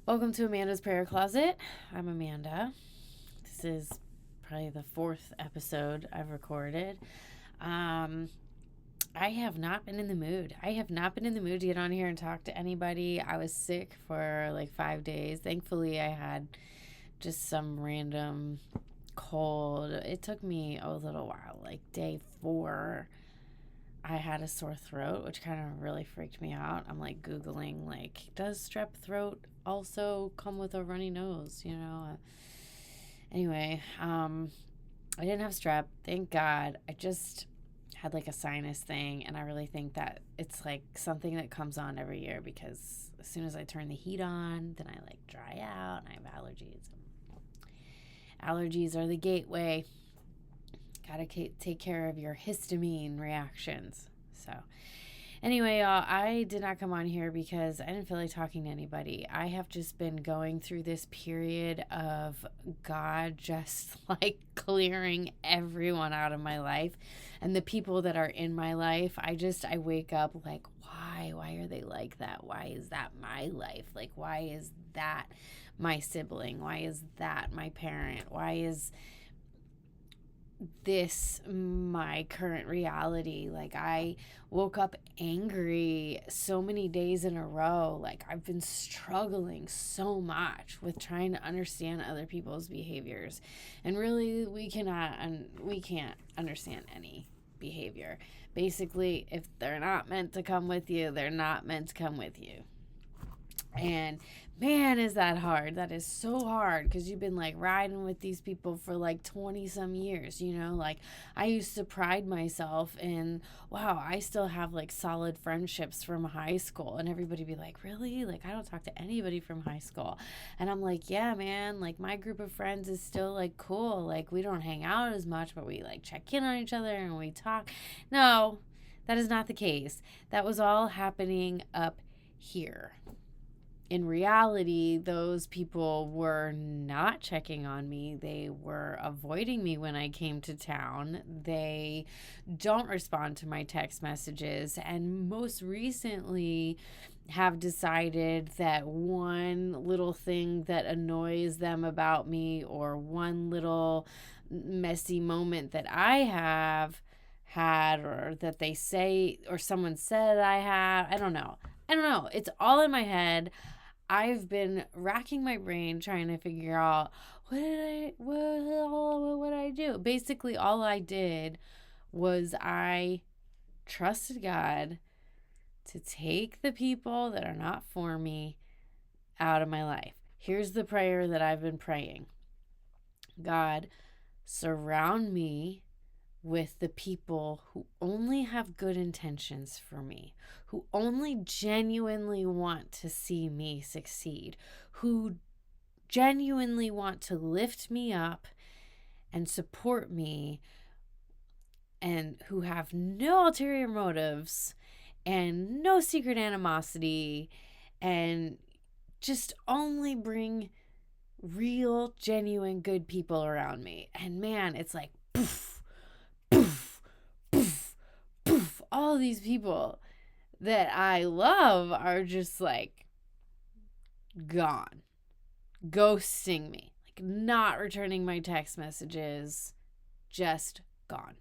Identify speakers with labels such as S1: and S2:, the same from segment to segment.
S1: Welcome to Amanda's Prayer Closet. I'm Amanda. This is probably the fourth episode I've recorded. Um, I have not been in the mood. I have not been in the mood to get on here and talk to anybody. I was sick for like 5 days. Thankfully, I had just some random cold. It took me a little while, like day 4. I had a sore throat, which kind of really freaked me out. I'm like Googling, like, does strep throat also come with a runny nose? Anyway, I didn't have strep, thank God. I just had like a sinus thing, and I really think that it's like something that comes on every year because as soon as I turn the heat on, then I like dry out and I have allergies. Allergies are the gateway. Gotta take care of your histamine reactions. So, anyway, y'all, I did not come on here because I didn't feel like talking to anybody. I have just been going through this period of God just like clearing everyone out of my life, and the people that are in my life. I wake up like, why? Why are they like that? Why is that my life? Like, why is that my sibling? Why is that my parent? Why is this my current reality? Like, I woke up angry so many days in a row. Like, I've been struggling so much with trying to understand other people's behaviors, and really we can't understand any behavior. Basically, if they're not meant to come with you, they're not meant to come with you. And man, is that hard. That is so hard because you've been like riding with these people for like 20 some years. Like, I used to pride myself in, wow, I still have like solid friendships from high school. And everybody be like, really? Like, I don't talk to anybody from high school. And I'm like, yeah, man, like my group of friends is still like cool. Like, we don't hang out as much, but we like check in on each other and we talk. No, that is not the case. That was all happening up here. In reality, those people were not checking on me. They were avoiding me when I came to town. They don't respond to my text messages. And most recently, have decided that one little thing that annoys them about me, or one little messy moment that I have had, or that they say, or someone said I have, I don't know. It's all in my head. I've been racking my brain trying to figure out what did I do? Basically, all I did was I trusted God to take the people that are not for me out of my life. Here's the prayer that I've been praying. God, surround me with the people who only have good intentions for me, who only genuinely want to see me succeed, who genuinely want to lift me up and support me, and who have no ulterior motives and no secret animosity, and just only bring real, genuine, good people around me. And man, it's like poof, poof, poof, poof. All these people that I love are just like gone, ghosting me, like not returning my text messages, just gone.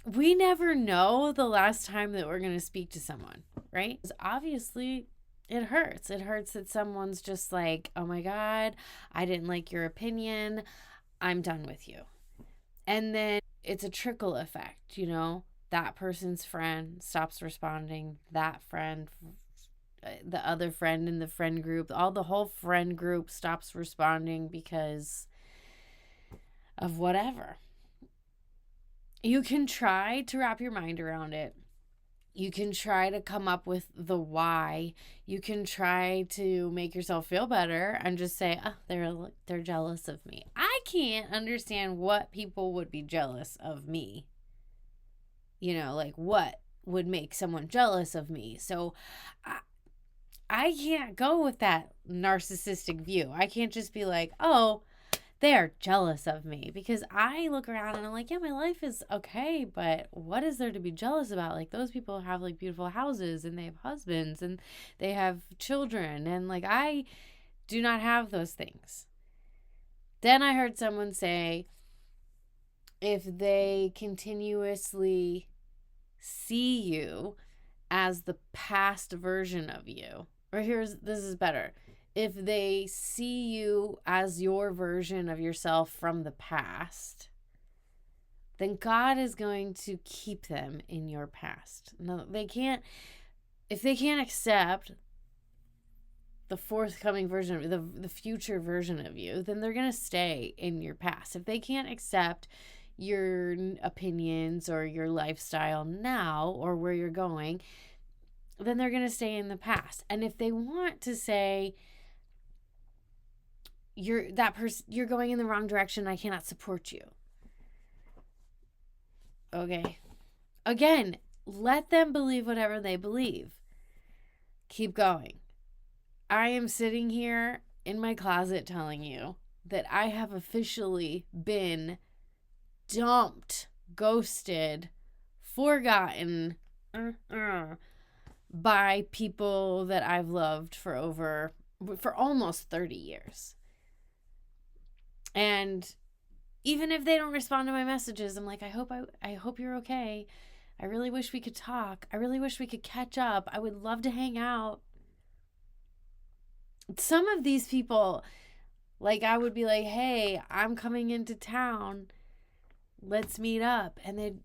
S1: We never know the last time that we're going to speak to someone, right? Because obviously it hurts. It hurts that someone's just like, oh my God, I didn't like your opinion. I'm done with you. And then it's a trickle effect. That person's friend stops responding. That friend, the other friend in the friend group, the whole friend group stops responding because of whatever. You can try to wrap your mind around it. You can try to come up with the why. You can try to make yourself feel better and just say, "Oh, they're jealous of me." I can't understand what people would be jealous of me. Like what would make someone jealous of me? So I can't go with that narcissistic view. I can't just be like, "Oh, they're jealous of me because I look around and I'm like, yeah, my life is okay, but what is there to be jealous about? Like, those people have like beautiful houses and they have husbands and they have children, and like, I do not have those things. Then I heard someone say, if they continuously see you as the past version of you, or this is better. If they see you as your version of yourself from the past, then God is going to keep them in your past. No, they can't, if they can't accept the forthcoming version of the future version of you, then they're going to stay in your past. If they can't accept your opinions or your lifestyle now or where you're going, then they're going to stay in the past. And if they want to say, you're going in the wrong direction, I cannot support you. Okay. Again, let them believe whatever they believe. Keep going. I am sitting here in my closet telling you that I have officially been dumped, ghosted, forgotten by people that I've loved for almost 30 years. And even if they don't respond to my messages, I'm like, I hope you're okay. I really wish we could talk. I really wish we could catch up. I would love to hang out. Some of these people, like, I would be like, hey, I'm coming into town. Let's meet up. And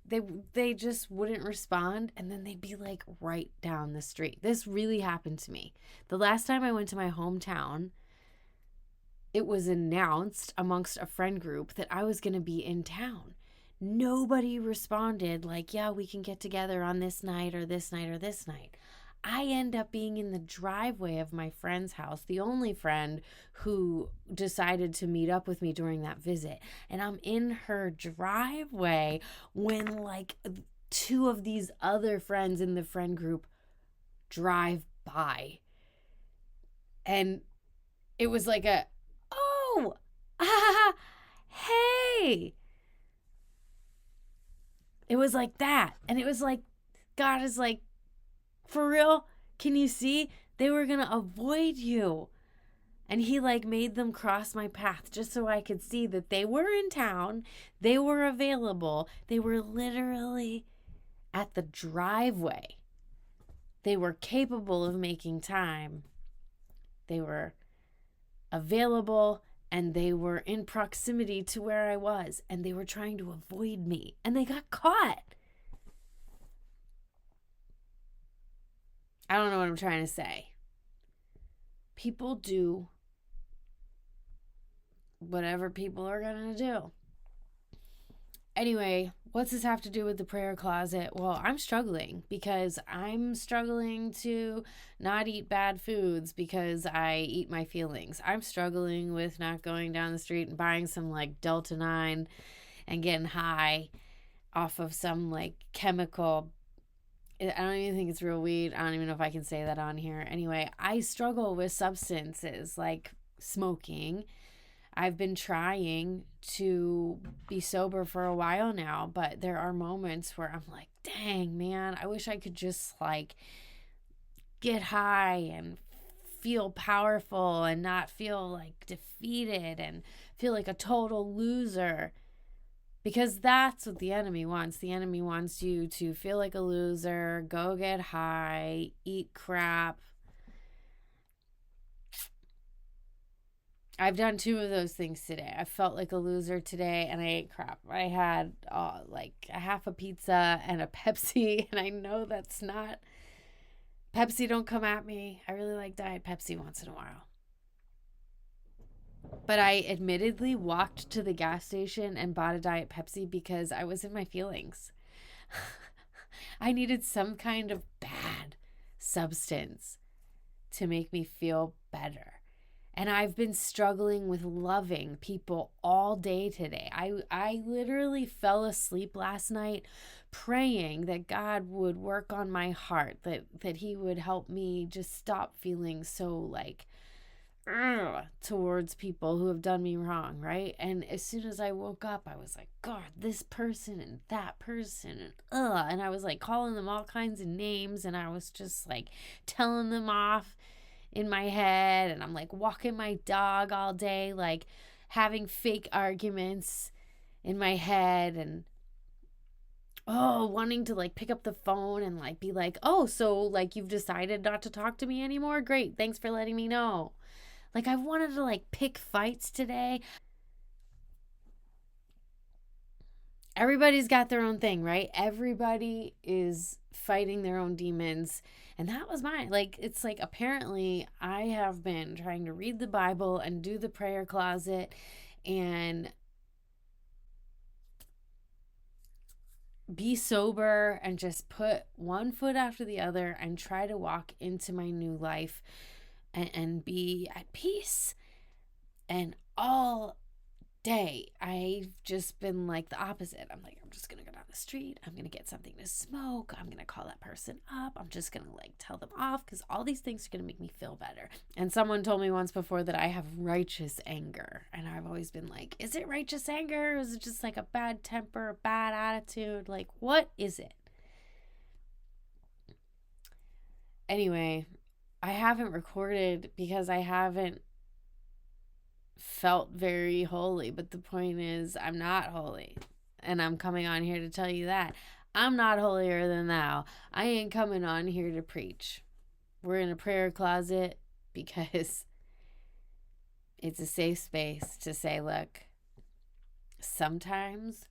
S1: they just wouldn't respond. And then they'd be like right down the street. This really happened to me. The last time I went to my hometown, it was announced amongst a friend group that I was going to be in town. Nobody responded like, yeah, we can get together on this night or this night or this night. I end up being in the driveway of my friend's house, the only friend who decided to meet up with me during that visit. And I'm in her driveway when like two of these other friends in the friend group drive by. And it was like hey. It was like that. And it was like, God is like, for real? Can you see? They were going to avoid you. And he like made them cross my path just so I could see that they were in town. They were available. They were literally at the driveway. They were capable of making time. They were available and they were in proximity to where I was. And they were trying to avoid me. And they got caught. I don't know what I'm trying to say. People do whatever people are going to do. Anyway, what's this have to do with the prayer closet? Well, I'm struggling because I'm struggling to not eat bad foods because I eat my feelings. I'm struggling with not going down the street and buying some like Delta 9 and getting high off of some like chemical. I don't even think it's real weed. I don't even know if I can say that on here. Anyway, I struggle with substances like smoking. I've been trying to be sober for a while now, but there are moments where I'm like, dang, man, I wish I could just like get high and feel powerful and not feel like defeated and feel like a total loser. Because that's what the enemy wants. The enemy wants you to feel like a loser, go get high, eat crap. I've done two of those things today. I felt like a loser today and I ate crap. I had like a half a pizza and a Pepsi, and I know that's not... Pepsi, don't come at me. I really like Diet Pepsi once in a while. But I admittedly walked to the gas station and bought a Diet Pepsi because I was in my feelings. I needed some kind of bad substance to make me feel better. And I've been struggling with loving people all day today. I literally fell asleep last night praying that God would work on my heart, that he would help me just stop feeling so like towards people who have done me wrong, right? And as soon as I woke up, I was like, God, this person and that person, and I was like calling them all kinds of names, and I was just like telling them off in my head, and I'm like walking my dog all day, like having fake arguments in my head, and wanting to like pick up the phone and like be like, oh, so like you've decided not to talk to me anymore? Great, thanks for letting me know. Like I wanted to like pick fights today. Everybody's got their own thing, right? Everybody is fighting their own demons. And that was mine. Like, it's like apparently I have been trying to read the Bible and do the prayer closet and be sober and just put one foot after the other and try to walk into my new life and be at peace. And all day I've just been like the opposite. I'm like, I'm just gonna go down the street, I'm gonna get something to smoke, I'm gonna call that person up, I'm just gonna like tell them off because all these things are gonna make me feel better. And someone told me once before that I have righteous anger, and I've always been like, is it righteous anger, or is it just like a bad temper, a bad attitude? Like, what is it? Anyway, I haven't recorded because I haven't felt very holy, but the point is I'm not holy, and I'm coming on here to tell you that I'm not holier than thou. I ain't coming on here to preach. We're in a prayer closet because it's a safe space to say, look, sometimes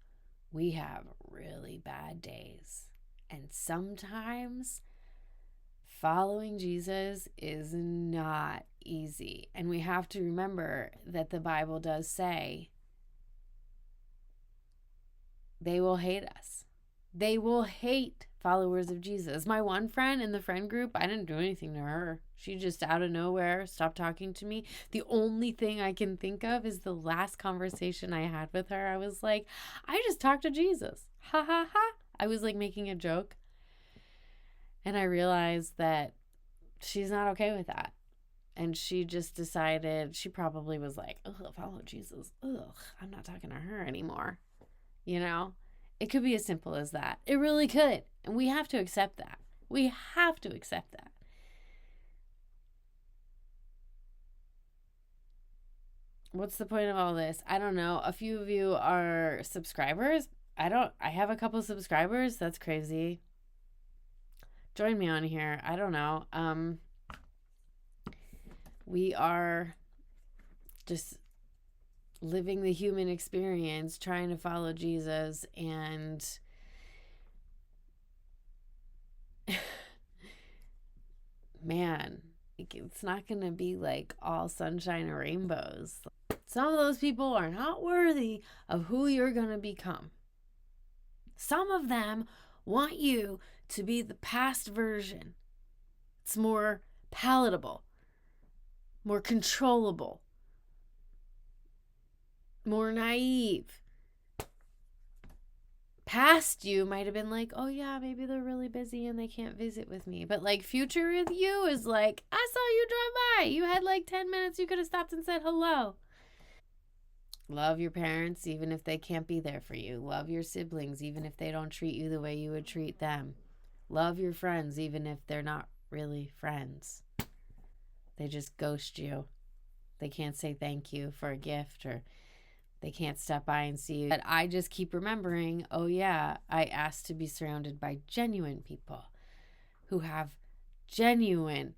S1: we have really bad days, and sometimes following Jesus is not easy. And we have to remember that the Bible does say they will hate us. They will hate followers of Jesus. My one friend in the friend group, I didn't do anything to her. She just out of nowhere stopped talking to me. The only thing I can think of is the last conversation I had with her. I was like, I just talked to Jesus. Ha ha ha. I was like making a joke. And I realized that she's not okay with that. And she just decided, she probably was like, ugh, follow Jesus. Ugh, I'm not talking to her anymore. You know? It could be as simple as that. It really could. And we have to accept that. We have to accept that. What's the point of all this? I don't know. A few of you are subscribers. I have a couple subscribers. That's crazy. Join me on here. I don't know. We are just living the human experience, trying to follow Jesus, and man, it's not going to be like all sunshine and rainbows. Some of those people are not worthy of who you're going to become. Some of them want you to be the past version. It's more palatable, more controllable, more naive. Past you might have been like, oh yeah, maybe they're really busy and they can't visit with me. But like future with you is like, I saw you drive by. You had like 10 minutes. You could have stopped and said hello. Love your parents even if they can't be there for you. Love your siblings even if they don't treat you the way you would treat them. Love your friends even if they're not really friends. They just ghost you. They can't say thank you for a gift, or they can't stop by and see you. But I just keep remembering, oh yeah, I asked to be surrounded by genuine people who have genuine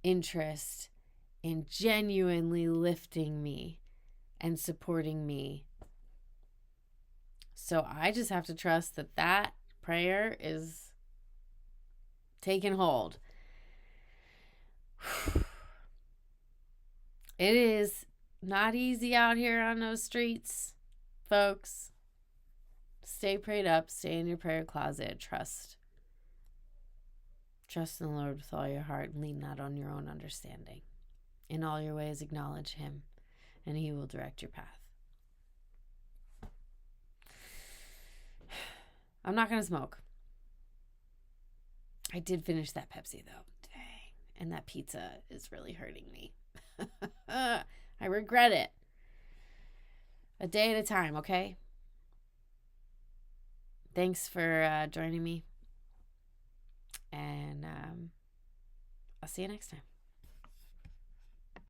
S1: interest in genuinely lifting me and supporting me. So I just have to trust that that prayer is taking hold. It is not easy out here on those streets, folks. Stay prayed up. Stay in your prayer closet. Trust in the Lord with all your heart, and lean not on your own understanding. In all your ways acknowledge him, and he will direct your path. I'm not going to smoke. I did finish that Pepsi, though. Dang. And that pizza is really hurting me. I regret it. A day at a time, okay? Thanks for joining me. And I'll see you next time.